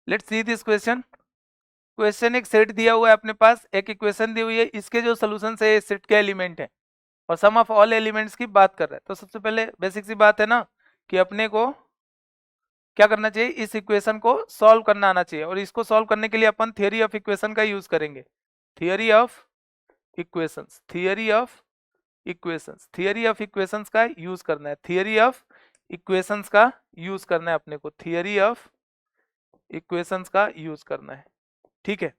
Let's see this question. Question एक set दिया हुआ है अपने पास, एक इक्वेशन दी हुई है, इसके जो सोल्यूशन है सेट के एलिमेंट है और सम ऑफ ऑल एलिमेंट्स की बात कर रहा है। तो सबसे पहले बेसिक सी बात है ना कि अपने को क्या करना चाहिए, इस इक्वेशन को सॉल्व करना आना चाहिए और इसको सॉल्व करने के लिए अपन थियरी ऑफ इक्वेशन का यूज करेंगे। Theory of equations, theory of equations, theory of equations का यूज करना है, थियरी ऑफ इक्वेशंस का यूज करना है अपने को, थियरी ऑफ इक्वेशंस का यूज करना है। ठीक है,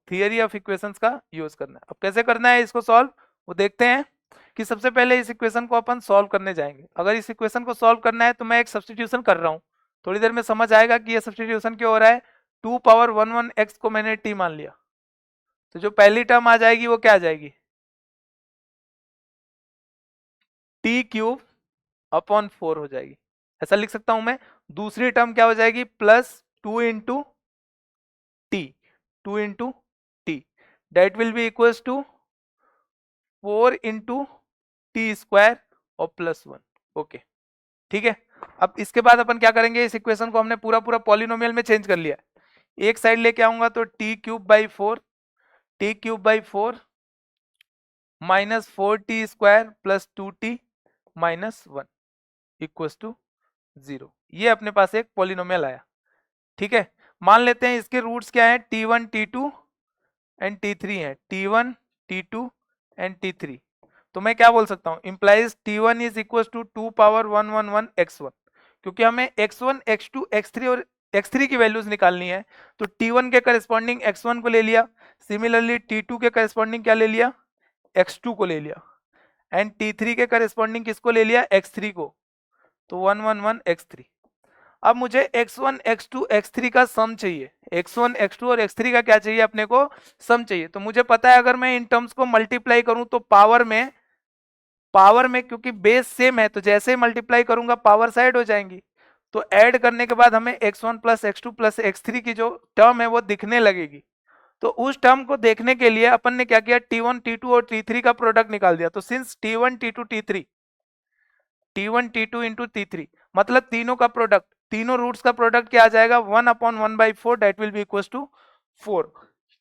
थियरी ऑफ इक्वेशंस का यूज करना है। अब कैसे करना है इसको सॉल्व, वो देखते हैं कि सबसे पहले इस इक्वेशन को अपन सॉल्व करने जाएंगे। अगर इस इक्वेशन को सॉल्व करना है तो मैं एक सब्स्टिट्यूशन कर रहा हूं, थोड़ी देर में समझ आएगा कि ये सब्स्टिट्यूशन क्यों हो रहा है। 2 पावर 1 1 x को मैंने t मान लिया, तो जो पहली टर्म आ जाएगी वो क्या आ जाएगी, t³ अपॉन 4 हो जाएगी, ऐसा लिख सकता हूं मैं। दूसरी टर्म क्या हो जाएगी, +2 × t, 2 × t, that will be equals to 4 × t² और +1। ओके, ठीक है। अब इसके बाद अपन क्या करेंगे, इस इक्वेशन को हमने पूरा पूरा पॉलिनोमियल में चेंज कर लिया, एक साइड लेके आऊंगा तो t³/4, t³/4 -4t² + 2t -1 equals to 0। ये अपने पास एक पॉलिनोमियल आया। ठीक है, मान लेते हैं इसके रूट्स क्या है, t1 t2 एंड t3 है, t1 t2 एंड t3। तो मैं क्या बोल सकता हूं, implies t1 is equal to 2 power 1 1 1 x1, क्योंकि हमें x1 x2 x3 और x3 की वैल्यूज निकालनी है। तो t1 के करस्पॉन्डिंग x1 को ले लिया, सिमिलरली t2 के करस्पॉन्डिंग क्या ले लिया, x2 को ले लिया, एंड t3 के करस्पॉन्डिंग किसको ले लिया, x3 को, तो 1 1 1 x3। अब मुझे x1 x2 x3 का सम चाहिए, x1 x2 और x3 का क्या चाहिए अपने को, सम चाहिए। तो मुझे पता है अगर मैं इन टर्म्स को मल्टीप्लाई करूं तो पावर में क्योंकि बेस सेम है तो जैसे ही मल्टीप्लाई करूंगा पावर साइड हो जाएंगी। तो ऐड करने के बाद हमें x1 + x2 + x3 की जो टर्म है वो दिखने लगेगी। तो उस टर्म को देखने के लिए अपन ने क्या किया, t1 t2 और t3 का प्रोडक्ट निकाल दिया। तो since t1 t2 t3, t1 t2 into t3 मतलब तीनों का प्रोडक्ट, तीनों रूट्स का प्रोडक्ट क्या आ जाएगा, 1/1/4, that will be equals to 4।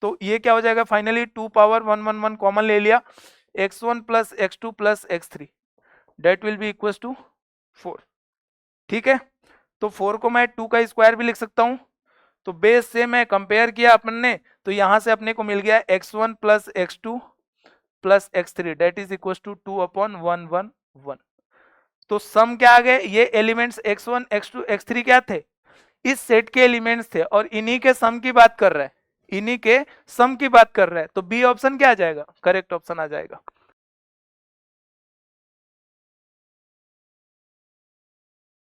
तो ये क्या हो जाएगा, फाइनली 2 पावर 1 1 1 कॉमन ले लिया, x1 + x2 + x3 that will be equals to 4। ठीक है, तो 4 को मैं 2 का स्क्वायर भी लिख सकता हूं। तो बेस से मैं कंपेयर किया अपन ने, तो यहां से अपने को मिल गया x1 + x2 + x3 that is equals to 2/1 1 1। तो सम क्या आ गए, ये एलिमेंट्स x1 x2 x3 क्या थे, इस सेट के एलिमेंट्स थे और इन्हीं के सम की बात कर रहा है, इन्हीं के सम की बात कर रहा है। तो बी ऑप्शन क्या आ जाएगा, करेक्ट ऑप्शन आ जाएगा।